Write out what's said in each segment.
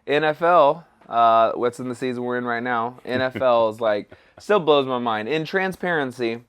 NFL, what's in the season we're in right now, NFL is like, still blows my mind. In transparency,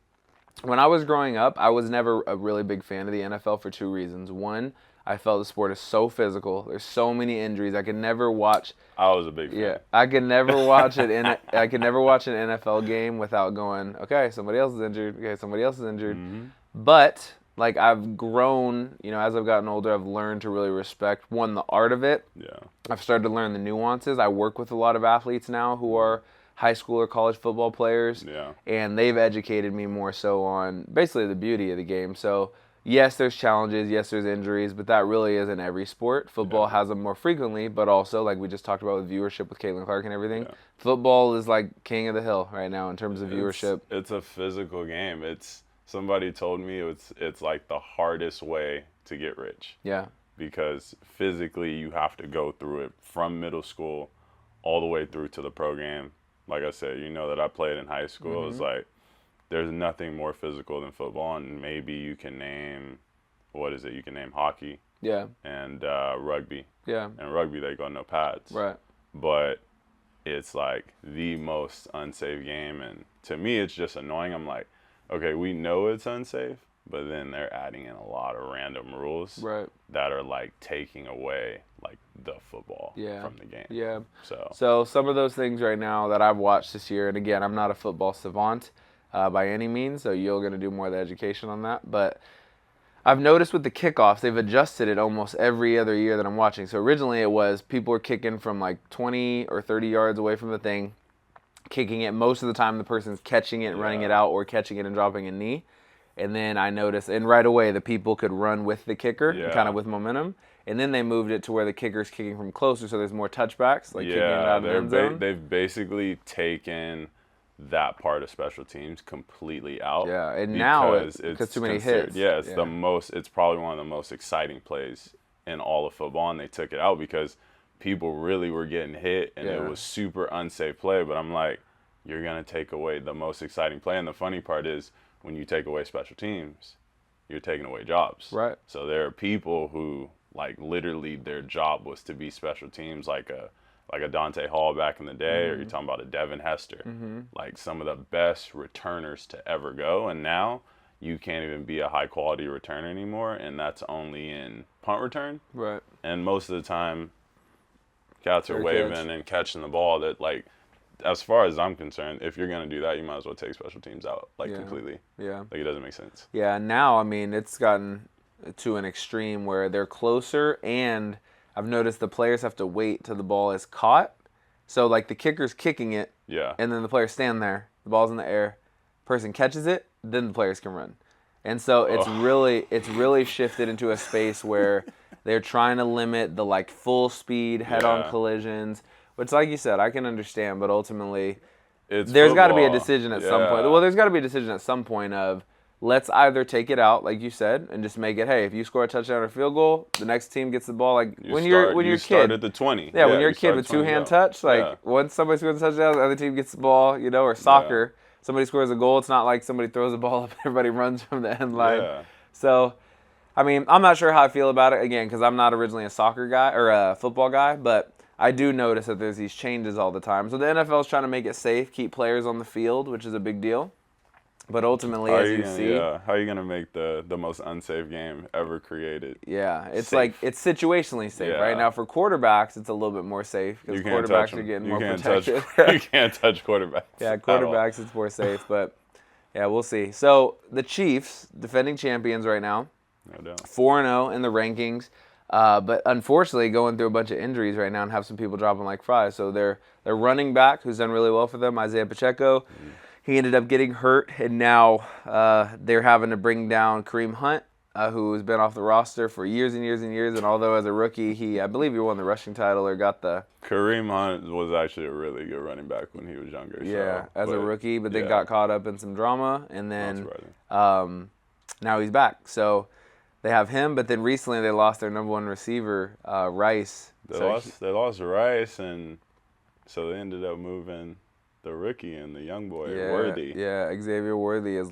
when I was growing up, I was never a really big fan of the NFL for two reasons. One, I felt the sport is so physical. There's so many injuries. I could never watch. I was a big fan. Yeah, I could never watch it. I could never watch an NFL game without going, okay, somebody else is injured. Okay, somebody else is injured. Mm-hmm. But like I've grown, as I've gotten older, I've learned to really respect one, the art of it. Yeah. I've started to learn the nuances. I work with a lot of athletes now who are high school or college football players. Yeah. And they've educated me more so on basically the beauty of the game. So yes, there's challenges. Yes, there's injuries, but that really is in every sport. Football has them more frequently, but also, like we just talked about with viewership with Caitlin Clark and everything, football is like king of the hill right now in terms of viewership. It's a physical game. Somebody told me it's like the hardest way to get rich. Yeah. Because physically you have to go through it from middle school all the way through to the program. Like I said, that I played in high school. It's like, there's nothing more physical than football, and maybe you can name, you can name hockey. Yeah. And rugby. Yeah. And rugby, they go no pads. Right. But it's like the most unsafe game, and to me, it's just annoying. I'm like, okay, we know it's unsafe, but then they're adding in a lot of random rules that are like taking away like the football from the game. Yeah. So some of those things right now that I've watched this year, and again, I'm not a football savant by any means, so you're going to do more of the education on that. But I've noticed with the kickoffs, they've adjusted it almost every other year that I'm watching. So originally it was people were kicking from like 20 or 30 yards away from the thing, kicking it. Most of the time the person's catching it and running it out, or catching it and dropping a knee. And then I noticed, and right away the people could run with the kicker, kind of with momentum. And then they moved it to where the kicker's kicking from closer, so there's more touchbacks, like kicking it out of the end zone. They've basically taken that part of special teams completely out. Yeah, and now it's too many hits. Yeah, it's probably one of the most exciting plays in all of football, and they took it out because people really were getting hit, and it was super unsafe play. But I'm like, you're going to take away the most exciting play. And the funny part is, when you take away special teams, you're taking away jobs. Right. So there are people who, like, literally their job was to be special teams, like a Dante Hall back in the day, or you're talking about a Devin Hester, like some of the best returners to ever go. And now you can't even be a high-quality returner anymore, and that's only in punt return. Right. And most of the time, cats are waving and catching the ball. That, like, as far as I'm concerned, if you're going to do that, you might as well take special teams out, completely. Yeah. Like, it doesn't make sense. Yeah, now, I mean, it's gotten to an extreme where they're closer, and I've noticed the players have to wait till the ball is caught. So, like, the kicker's kicking it, and then the players stand there. The ball's in the air. Person catches it, then the players can run. And so it's really shifted into a space where they're trying to limit the, like, full speed head-on collisions, which, like you said, I can understand, but ultimately there's got to be a decision at some point. Well, there's got to be a decision at some point of, let's either take it out, like you said, and just make it, hey, if you score a touchdown or field goal, the next team gets the ball. Like when you're a kid, start at the 20. Yeah, when you're a kid with two-hand touch, like once somebody scores a touchdown, the other team gets the ball, or soccer, somebody scores a goal. It's not like somebody throws a ball up and everybody runs from the end line. Yeah. So, I mean, I'm not sure how I feel about it, again, because I'm not originally a soccer guy or a football guy, but I do notice that there's these changes all the time. So the NFL is trying to make it safe, keep players on the field, which is a big deal. But ultimately, as you see, how are you gonna make the most unsafe game ever created? Yeah, it's safe? like it's situationally safe right now. For quarterbacks, it's a little bit more safe because quarterbacks are getting more protected. You can't touch quarterbacks. Yeah, quarterbacks it's more safe, but yeah, we'll see. So the Chiefs, defending champions right now, no doubt, 4-0 in the rankings, but unfortunately going through a bunch of injuries right now and have some people dropping like flies. So their running back, who's done really well for them, Isaiah Pacheco. He ended up getting hurt, and now they're having to bring down Kareem Hunt, who has been off the roster for years and years and years. And although as a rookie, I believe he won the rushing title or got the... Kareem Hunt was actually a really good running back when he was younger. Yeah, as a rookie, but then got caught up in some drama, and then now he's back. So they have him, but then recently they lost their number one receiver, Rice. They lost Rice, and so they ended up moving the rookie and the young boy, Worthy. Yeah, Xavier Worthy has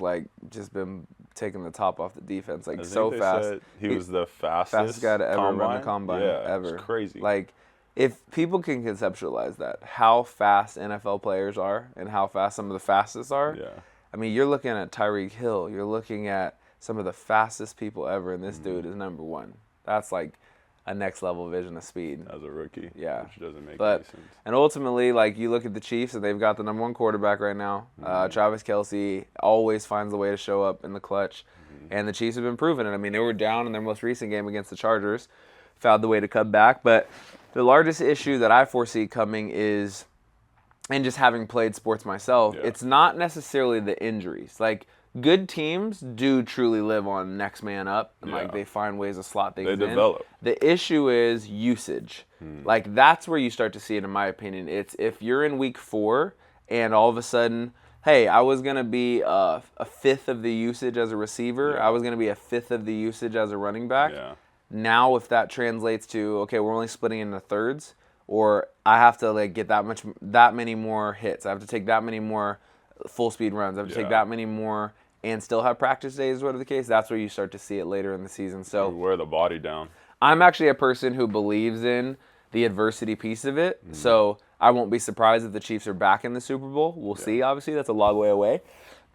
just been taking the top off the defense so they fast. Said he was the fastest guy to ever run the combine ever. It's crazy. if people can conceptualize that, how fast NFL players are and how fast some of the fastest are. Yeah. I mean, you're looking at Tyreek Hill. You're looking at some of the fastest people ever, and this dude is number one. That's like a next level vision of speed. As a rookie. Yeah. Which doesn't make any sense. And ultimately, like, you look at the Chiefs, and they've got the number one quarterback right now. Travis Kelce always finds a way to show up in the clutch. And the Chiefs have been proving it. I mean, they were down in their most recent game against the Chargers, found the way to come back. But the largest issue that I foresee coming is, and just having played sports myself, it's not necessarily the injuries. Like, good teams do truly live on next man up, and like they find ways to slot things in. They develop. The issue is usage. Like, that's where you start to see it, in my opinion. It's if you're in week 4 and all of a sudden, hey, I was going to be a fifth of the usage as a receiver. I was going to be a fifth of the usage as a running back. Now, if that translates to, okay, we're only splitting into thirds, or I have to like get that many more hits. I have to take that many more full speed runs. I have to take that many more and still have practice days, whatever the case. That's where you start to see it later in the season. So you wear the body down. I'm actually a person who believes in the adversity piece of it. So I won't be surprised if the Chiefs are back in the Super Bowl. We'll see, obviously. That's a long way away.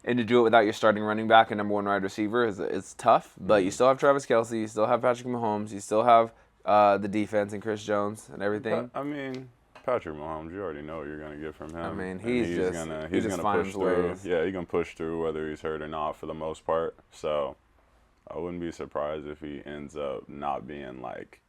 And to do it without your starting running back and number one wide receiver is tough. But you still have Travis Kelce. You still have Patrick Mahomes. You still have the defense and Chris Jones and everything. I mean, Patrick Mahomes, you already know what you're going to get from him. I mean, he's gonna push through. Ways. Yeah, he's going to push through whether he's hurt or not for the most part. So I wouldn't be surprised if he ends up not being like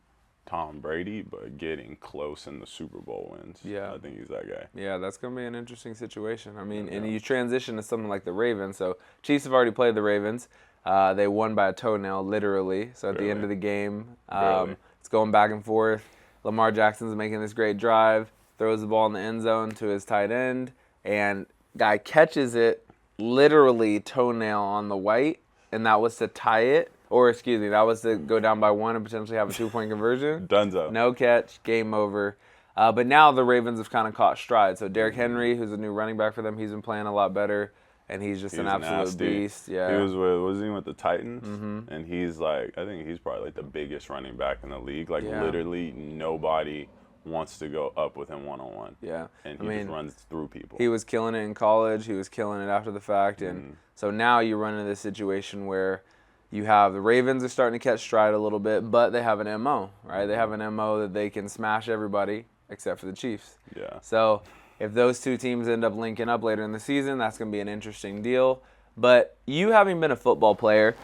Tom Brady, but getting close in the Super Bowl wins. Yeah. I think he's that guy. Yeah, that's going to be an interesting situation. I mean, and you transition to something like the Ravens. So Chiefs have already played the Ravens. They won by a toenail, literally. So at the end of the game, it's going back and forth. Lamar Jackson's making this great drive, throws the ball in the end zone to his tight end, and guy catches it, literally toenail on the white, and that was to tie it. Or, excuse me, that was to go down by 1 and potentially have a 2-point conversion. Dunzo. No catch, game over. But now the Ravens have kind of caught stride. So Derrick Henry, who's a new running back for them, he's been playing a lot better. And he's just an absolute beast. Yeah. He was he with the Titans? And he's like, I think he's probably like the biggest running back in the league. Like literally nobody wants to go up with him one-on-one. Yeah. And he just runs through people. He was killing it in college. He was killing it after the fact. And so now you run into this situation where you have the Ravens are starting to catch stride a little bit, but they have an MO, right? They have an MO that they can smash everybody except for the Chiefs. Yeah. So if those two teams end up linking up later in the season, that's going to be an interesting deal. But you having been a football player,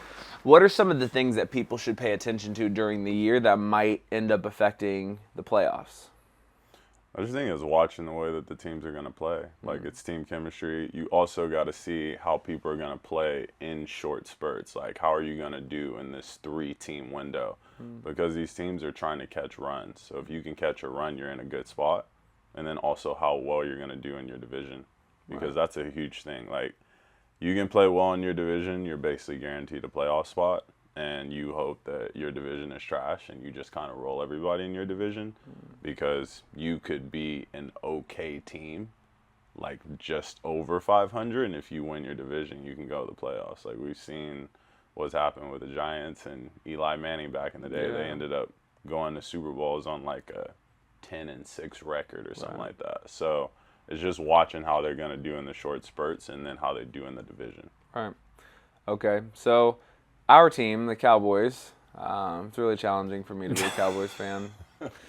what are some of the things that people should pay attention to during the year that might end up affecting the playoffs? I just think it's watching the way that the teams are going to play. Like, it's team chemistry. You also got to see how people are going to play in short spurts. Like, how are you going to do in this 3-team window? Because these teams are trying to catch runs. So if you can catch a run, you're in a good spot. And then also how well you're going to do in your division. Because that's a huge thing. Like, you can play well in your division, you're basically guaranteed a playoff spot. And you hope that your division is trash and you just kind of roll everybody in your division because you could be an okay team, like just over 500, and if you win your division, you can go to the playoffs. Like we've seen what's happened with the Giants and Eli Manning back in the day. They ended up going to Super Bowls on like a 10-6 record or something like that. So it's just watching how they're going to do in the short spurts and then how they do in the division. All right. Okay, so our team, the Cowboys, it's really challenging for me to be a Cowboys fan.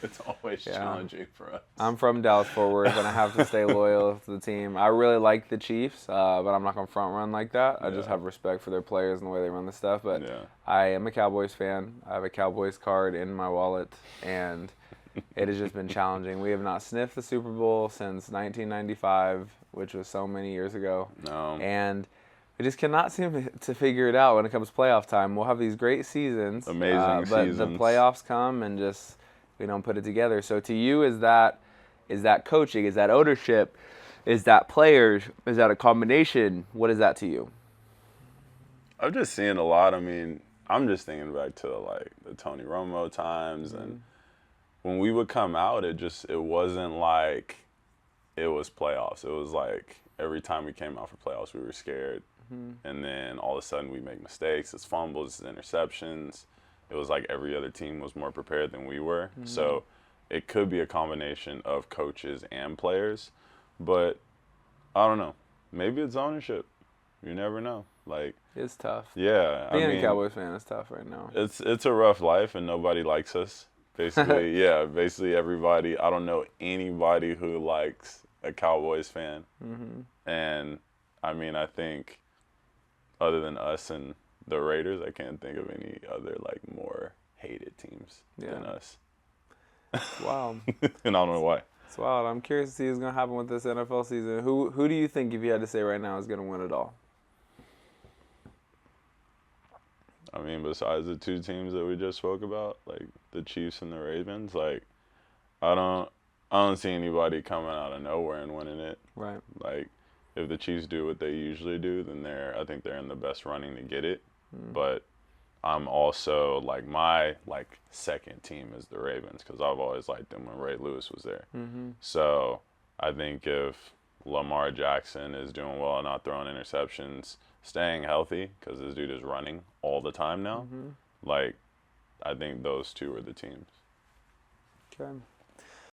It's always challenging for us. I'm from Dallas-Fort Worth, and I have to stay loyal to the team. I really like the Chiefs, but I'm not going to front run like that. I just have respect for their players and the way they run the stuff. But I am a Cowboys fan. I have a Cowboys card in my wallet, and it has just been challenging. We have not sniffed the Super Bowl since 1995, which was so many years ago. No. And we just cannot seem to figure it out when it comes to playoff time. We'll have these great seasons. Amazing seasons. But the playoffs come and just we don't put it together. So to you, is that coaching? Is that ownership? Is that players? Is that a combination? What is that to you? I'm just seeing a lot. I mean, I'm just thinking back to like the Tony Romo times and when we would come out, it wasn't like it was playoffs. It was like every time we came out for playoffs, we were scared. And then all of a sudden we make mistakes. It's fumbles, it's interceptions. It was like every other team was more prepared than we were. So it could be a combination of coaches and players, but I don't know. Maybe it's ownership. You never know. Like, it's tough. Yeah, being a Cowboys fan is tough right now. It's a rough life, and nobody likes us. Basically, basically everybody. I don't know anybody who likes a Cowboys fan, and I mean, I think other than us and the Raiders, I can't think of any other like more hated teams than us. Wow. And I don't know why. It's wild. I'm curious to see what's going to happen with this NFL season. Who do you think, if you had to say right now, is going to win it all? I mean, besides the two teams that we just spoke about, like the Chiefs and the Ravens, like I don't see anybody coming out of nowhere and winning it. Right. Like if the Chiefs do what they usually do, then I think they're in the best running to get it. But I'm also like my second team is the Ravens because I've always liked them when Ray Lewis was there. So I think if Lamar Jackson is doing well and not throwing interceptions, staying healthy because this dude is running all the time now, like I think those two are the teams. Okay.